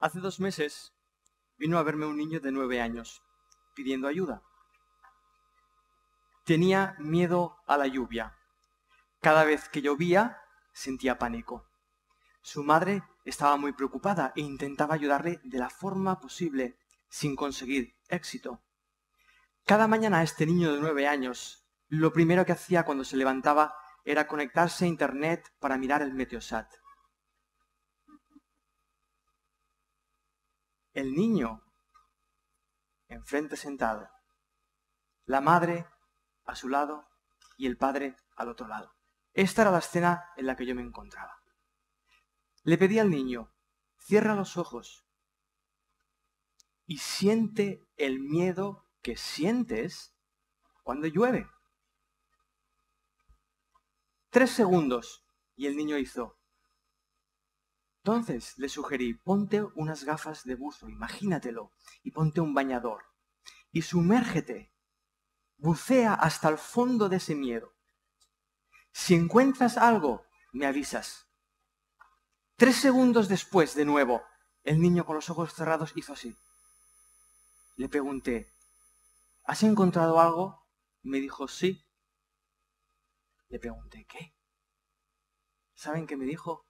Hace 2 meses vino a verme un niño de 9 años pidiendo ayuda. Tenía miedo a la lluvia. Cada vez que llovía sentía pánico. Su madre estaba muy preocupada e intentaba ayudarle de la forma posible sin conseguir éxito. Cada mañana este niño de 9 años, lo primero que hacía cuando se levantaba era conectarse a internet para mirar el Meteosat. El niño enfrente sentado, la madre a su lado y el padre al otro lado. Esta era la escena en la que yo me encontraba. Le pedí al niño, cierra los ojos y siente el miedo que sientes cuando llueve. 3 segundos y el niño hizo. Entonces le sugerí, ponte unas gafas de buzo, imagínatelo, y ponte un bañador y sumérgete, bucea hasta el fondo de ese miedo. Si encuentras algo, me avisas. 3 segundos después, de nuevo, el niño con los ojos cerrados hizo así. Le pregunté, ¿has encontrado algo? Me dijo, sí. Le pregunté, ¿qué? ¿Saben qué me dijo?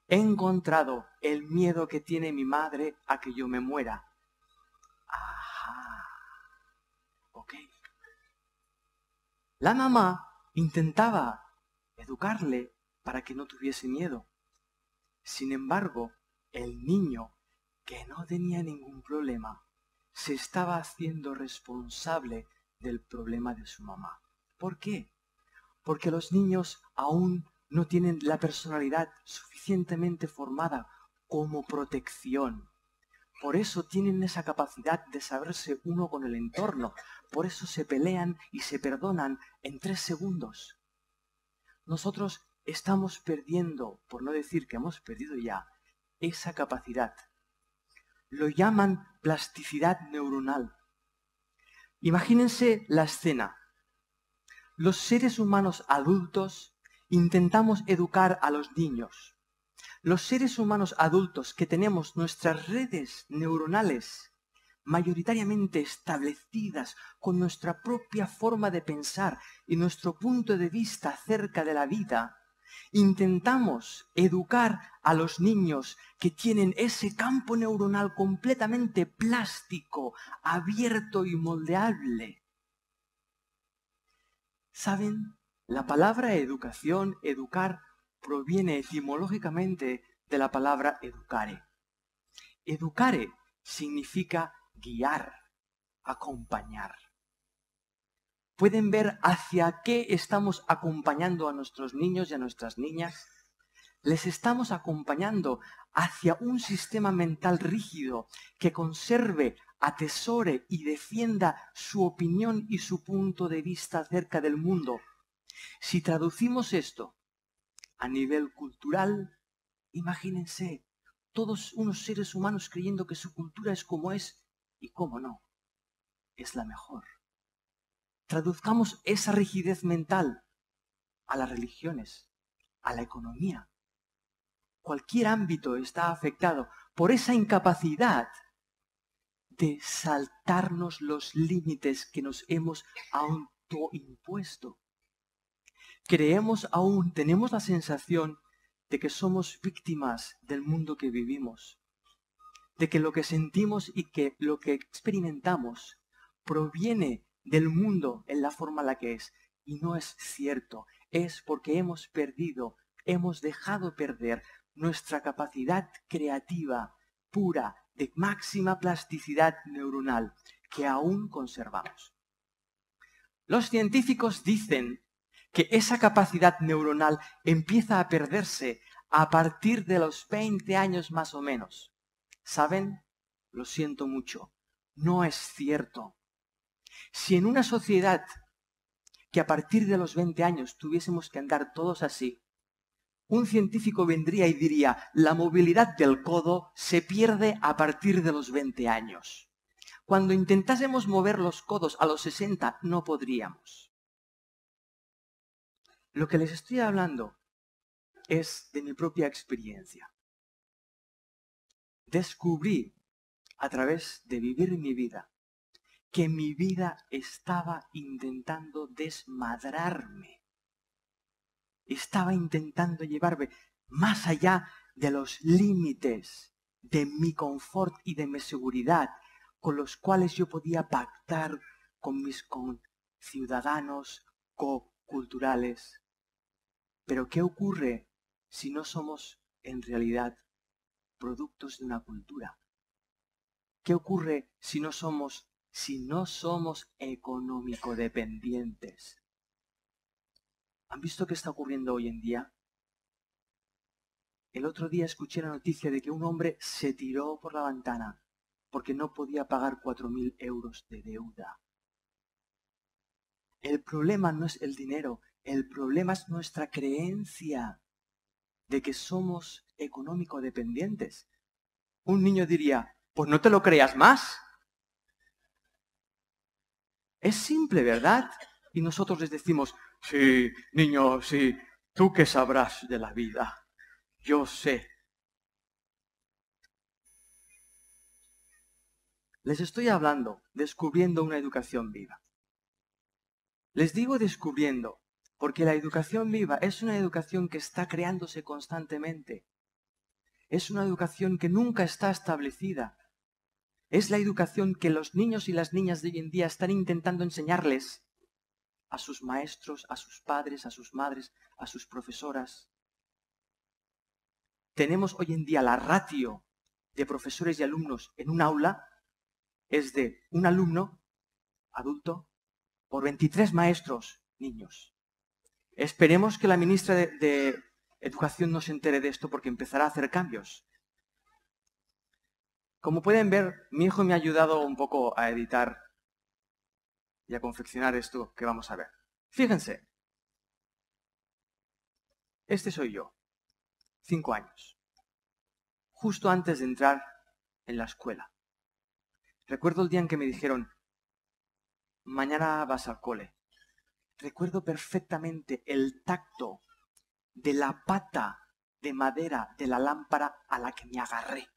He encontrado el miedo que tiene mi madre a que yo me muera. Ajá. Ok. La mamá intentaba educarle para que no tuviese miedo. Sin embargo, el niño, que no tenía ningún problema, se estaba haciendo responsable del problema de su mamá. ¿Por qué? Porque los niños aún no tienen la personalidad suficientemente formada como protección. Por eso tienen esa capacidad de saberse uno con el entorno. Por eso se pelean y se perdonan en 3 segundos. Nosotros estamos perdiendo, por no decir que hemos perdido ya, esa capacidad. Lo llaman plasticidad neuronal. Imagínense la escena. Los seres humanos adultos intentamos educar a los niños. Los seres humanos adultos que tenemos nuestras redes neuronales mayoritariamente establecidas con nuestra propia forma de pensar y nuestro punto de vista acerca de la vida, intentamos educar a los niños que tienen ese campo neuronal completamente plástico, abierto y moldeable. ¿Saben? La palabra educación, educar, proviene etimológicamente de la palabra educare. Educare significa guiar, acompañar. ¿Pueden ver hacia qué estamos acompañando a nuestros niños y a nuestras niñas? Les estamos acompañando hacia un sistema mental rígido que conserve, atesore y defienda su opinión y su punto de vista acerca del mundo. Si traducimos esto a nivel cultural, imagínense, todos unos seres humanos creyendo que su cultura es como es y cómo no, es la mejor. Traduzcamos esa rigidez mental a las religiones, a la economía. Cualquier ámbito está afectado por esa incapacidad de saltarnos los límites que nos hemos autoimpuesto. Tenemos la sensación de que somos víctimas del mundo que vivimos, de que lo que sentimos y que lo que experimentamos proviene del mundo en la forma en la que es. Y no es cierto, es porque hemos dejado perder nuestra capacidad creativa, pura, de máxima plasticidad neuronal, que aún conservamos. Los científicos dicen que esa capacidad neuronal empieza a perderse a partir de los 20 años más o menos. ¿Saben? Lo siento mucho, no es cierto. Si en una sociedad que a partir de los 20 años tuviésemos que andar todos así, un científico vendría y diría, la movilidad del codo se pierde a partir de los 20 años. Cuando intentásemos mover los codos a los 60, no podríamos. Lo que les estoy hablando es de mi propia experiencia. descubrí a través de vivir mi vida que mi vida estaba intentando desmadrarme. Estaba intentando llevarme más allá de los límites de mi confort y de mi seguridad, con los cuales yo podía pactar con mis conciudadanos coculturales. Pero ¿qué ocurre si no somos en realidad productos de una cultura? ¿Qué ocurre si no somos económico dependientes? ¿Han visto qué está ocurriendo hoy en día? El otro día escuché la noticia de que un hombre se tiró por la ventana porque no podía pagar 4.000 euros de deuda. El problema no es el dinero, el problema es nuestra creencia de que somos económico dependientes. Un niño diría, pues no te lo creas más. Es simple, ¿verdad? Y nosotros les decimos, sí, niño, sí, tú qué sabrás de la vida. Yo sé. Les estoy hablando, descubriendo una educación viva. Les digo descubriendo, porque la educación viva es una educación que está creándose constantemente. Es una educación que nunca está establecida. Es la educación que los niños y las niñas de hoy en día están intentando enseñarles a sus maestros, a sus padres, a sus madres, a sus profesoras. Tenemos hoy en día la ratio de profesores y alumnos en un aula es de un alumno adulto por 23 maestros niños. Esperemos que la ministra de Educación no se entere de esto porque empezará a hacer cambios. Como pueden ver, mi hijo me ha ayudado un poco a editar y a confeccionar esto que vamos a ver. Fíjense, este soy yo, 5 años, justo antes de entrar en la escuela. Recuerdo el día en que me dijeron, mañana vas al cole. Recuerdo perfectamente el tacto de la pata de madera de la lámpara a la que me agarré.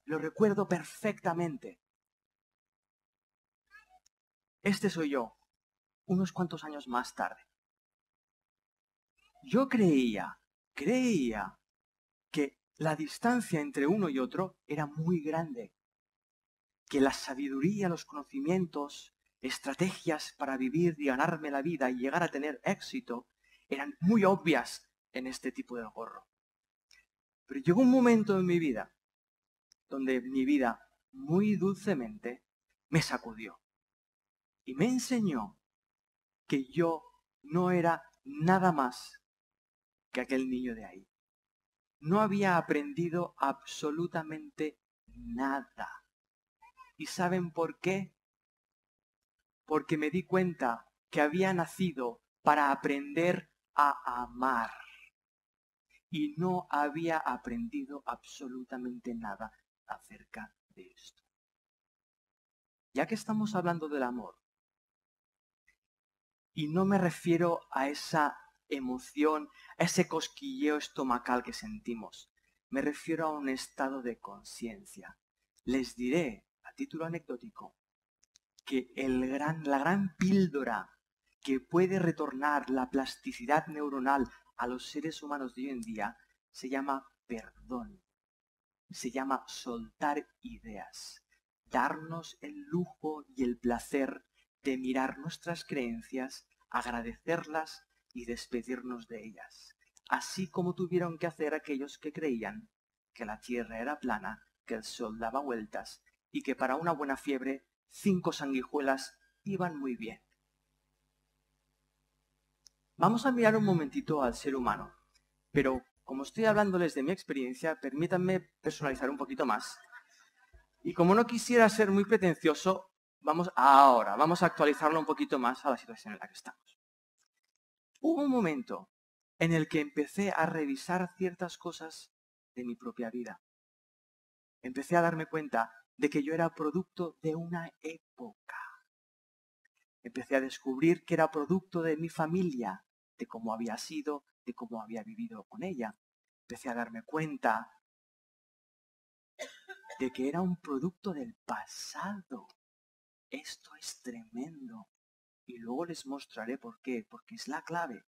Lo recuerdo perfectamente. Este soy yo, unos cuantos años más tarde. Yo creía que la distancia entre uno y otro era muy grande, que la sabiduría, los conocimientos, estrategias para vivir y ganarme la vida y llegar a tener éxito eran muy obvias en este tipo de gorro. Pero llegó un momento en mi vida donde mi vida muy dulcemente me sacudió y me enseñó que yo no era nada más que aquel niño de ahí. No había aprendido absolutamente nada. ¿Y saben por qué? Porque me di cuenta que había nacido para aprender a amar. Y no había aprendido absolutamente nada acerca de esto. Ya que estamos hablando del amor, y no me refiero a esa emoción, a ese cosquilleo estomacal que sentimos, me refiero a un estado de conciencia. Les diré, a título anecdótico, que la gran píldora que puede retornar la plasticidad neuronal a los seres humanos de hoy en día se llama perdón. Se llama soltar ideas. Darnos el lujo y el placer de mirar nuestras creencias, agradecerlas y despedirnos de ellas. Así como tuvieron que hacer aquellos que creían que la tierra era plana, que el sol daba vueltas y que para una buena fiebre 5 sanguijuelas iban muy bien. Vamos a mirar un momentito al ser humano, pero como estoy hablándoles de mi experiencia, permítanme personalizar un poquito más. Y como no quisiera ser muy pretencioso, vamos a actualizarlo un poquito más a la situación en la que estamos. Hubo un momento en el que empecé a revisar ciertas cosas de mi propia vida. Empecé a darme cuenta de que yo era producto de una época. Empecé a descubrir que era producto de mi familia, de cómo había sido, de cómo había vivido con ella. Empecé a darme cuenta de que era un producto del pasado. Esto es tremendo. Y luego les mostraré por qué, porque es la clave.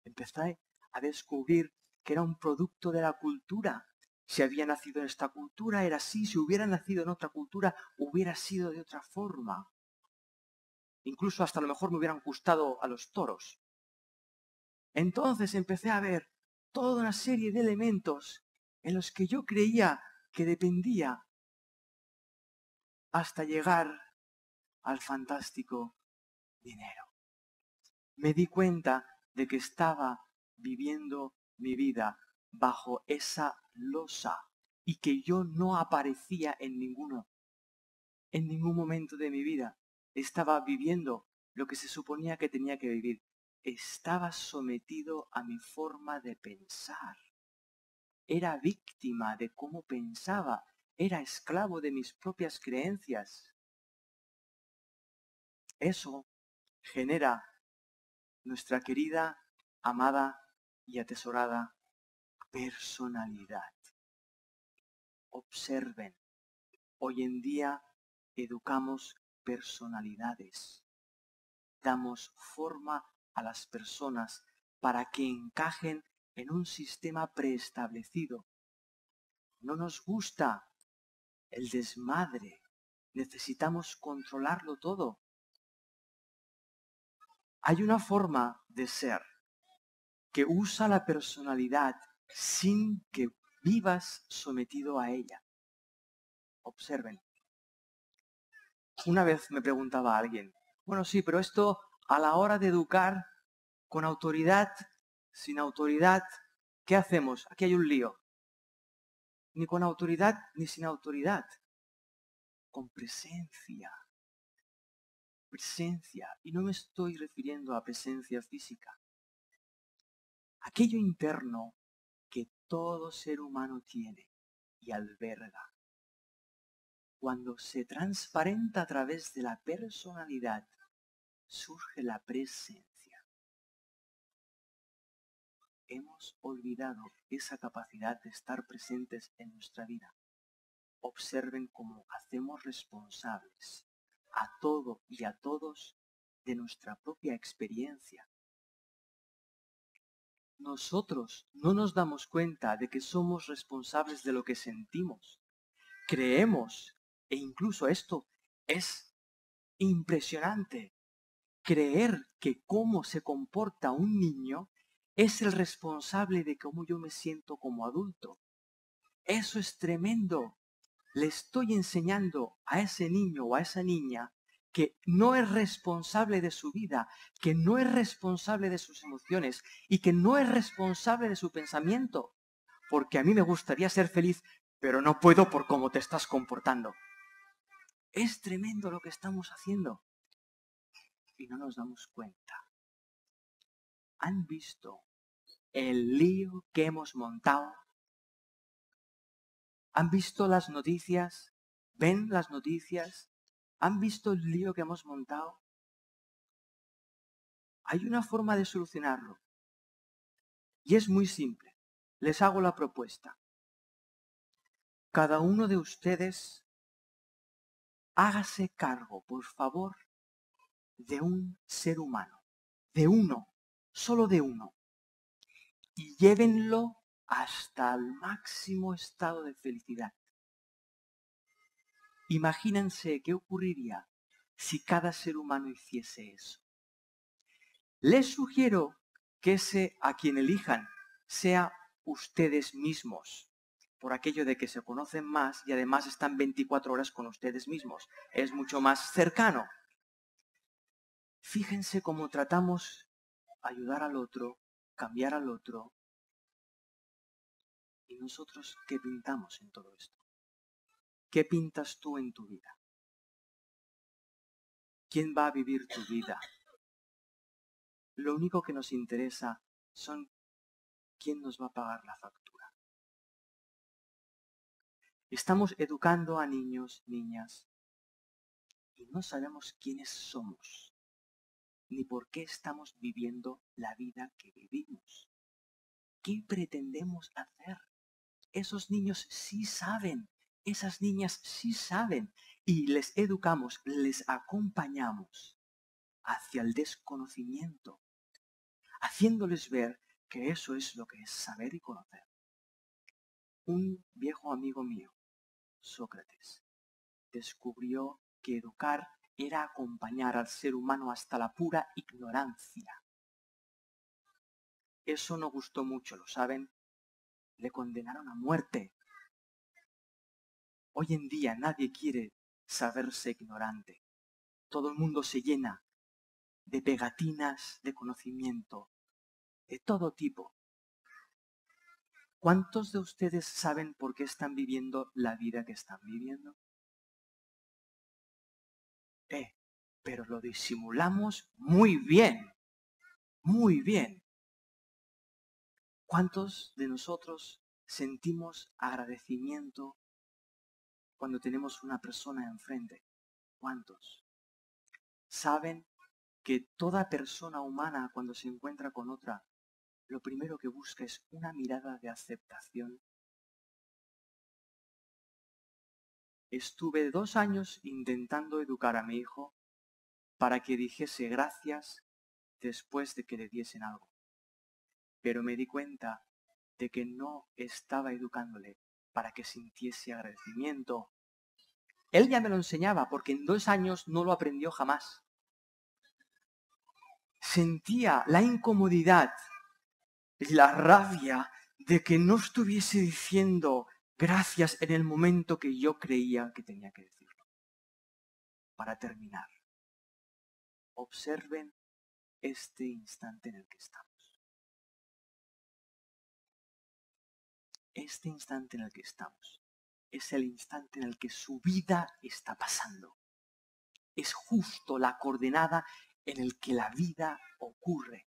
Empecé a descubrir que era un producto de la cultura. Si había nacido en esta cultura era así, si hubiera nacido en otra cultura hubiera sido de otra forma. Incluso hasta a lo mejor me hubieran gustado a los toros. Entonces empecé a ver toda una serie de elementos en los que yo creía que dependía hasta llegar al fantástico dinero. Me di cuenta de que estaba viviendo mi vida bajo esa losa y que yo no aparecía en ningún momento de mi vida. Estaba viviendo lo que se suponía que tenía que vivir. Estaba sometido a mi forma de pensar. Era víctima de cómo pensaba. Era esclavo de mis propias creencias. Eso genera nuestra querida, amada y atesorada personalidad. Observen, hoy en día educamos personalidades. Damos forma a las personas para que encajen en un sistema preestablecido. No nos gusta el desmadre. Necesitamos controlarlo todo. Hay una forma de ser que usa la personalidad sin que vivas sometido a ella. Observen. Una vez me preguntaba a alguien, bueno, sí, pero esto a la hora de educar con autoridad, sin autoridad, ¿qué hacemos? Aquí hay un lío. Ni con autoridad ni sin autoridad. Con presencia. Presencia. Y no me estoy refiriendo a presencia física. Aquello interno que todo ser humano tiene y alberga. Cuando se transparenta a través de la personalidad, surge la presencia. Hemos olvidado esa capacidad de estar presentes en nuestra vida. Observen cómo hacemos responsables a todo y a todos de nuestra propia experiencia. Nosotros no nos damos cuenta de que somos responsables de lo que sentimos. Creemos, e incluso esto es impresionante, creer que cómo se comporta un niño es el responsable de cómo yo me siento como adulto. Eso es tremendo. Le estoy enseñando a ese niño o a esa niña que no es responsable de su vida, que no es responsable de sus emociones y que no es responsable de su pensamiento. Porque a mí me gustaría ser feliz, pero no puedo por cómo te estás comportando. Es tremendo lo que estamos haciendo. Y no nos damos cuenta. ¿Han visto el lío que hemos montado? ¿Han visto las noticias? ¿Ven las noticias? ¿Han visto el lío que hemos montado? Hay una forma de solucionarlo. Y es muy simple. Les hago la propuesta. Cada uno de ustedes hágase cargo, por favor, de un ser humano. De uno. Solo de uno. Y llévenlo hasta el máximo estado de felicidad. Imagínense qué ocurriría si cada ser humano hiciese eso. Les sugiero que ese a quien elijan sea ustedes mismos, por aquello de que se conocen más y además están 24 horas con ustedes mismos. Es mucho más cercano. Fíjense cómo tratamos ayudar al otro, cambiar al otro. ¿Y nosotros qué pintamos en todo esto? ¿Qué pintas tú en tu vida? ¿Quién va a vivir tu vida? Lo único que nos interesa son quién nos va a pagar la factura. Estamos educando a niños, niñas, y no sabemos quiénes somos, ni por qué estamos viviendo la vida que vivimos. ¿Qué pretendemos hacer? Esos niños sí saben, Esas niñas sí saben y les educamos, les acompañamos hacia el desconocimiento, haciéndoles ver que eso es lo que es saber y conocer. Un viejo amigo mío, Sócrates, descubrió que educar era acompañar al ser humano hasta la pura ignorancia. Eso no gustó mucho, ¿lo saben? Le condenaron a muerte. Hoy en día nadie quiere saberse ignorante. Todo el mundo se llena de pegatinas de conocimiento, de todo tipo. ¿Cuántos de ustedes saben por qué están viviendo la vida que están viviendo? Pero lo disimulamos muy bien, muy bien. ¿Cuántos de nosotros sentimos agradecimiento cuando tenemos una persona enfrente? ¿Cuántos? ¿Saben que toda persona humana cuando se encuentra con otra, lo primero que busca es una mirada de aceptación? Estuve 2 años intentando educar a mi hijo para que dijese gracias después de que le diesen algo. Pero me di cuenta de que no estaba educándole para que sintiese agradecimiento. Él ya me lo enseñaba porque en 2 años no lo aprendió jamás. Sentía la incomodidad, la rabia de que no estuviese diciendo gracias en el momento que yo creía que tenía que decirlo. Para terminar, observen este instante en el que estamos. Este instante en el que estamos es el instante en el que su vida está pasando. Es justo la coordenada en el que la vida ocurre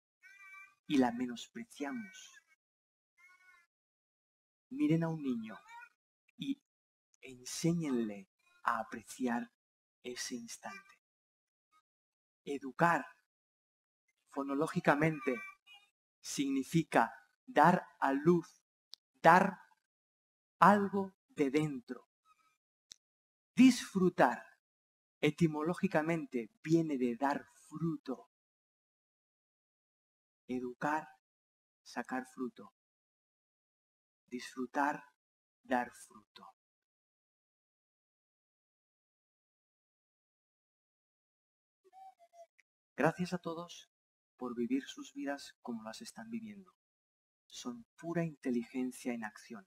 y la menospreciamos. Miren a un niño y enséñenle a apreciar ese instante. Educar fonológicamente significa dar a luz, dar algo de dentro. Disfrutar etimológicamente viene de dar fruto. Educar, sacar fruto. Disfrutar, dar fruto. Gracias a todos por vivir sus vidas como las están viviendo. Son pura inteligencia en acción.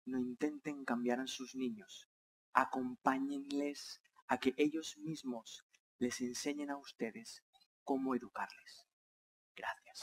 No intenten cambiar a sus niños. Acompáñenles a que ellos mismos les enseñen a ustedes cómo educarles. Gracias.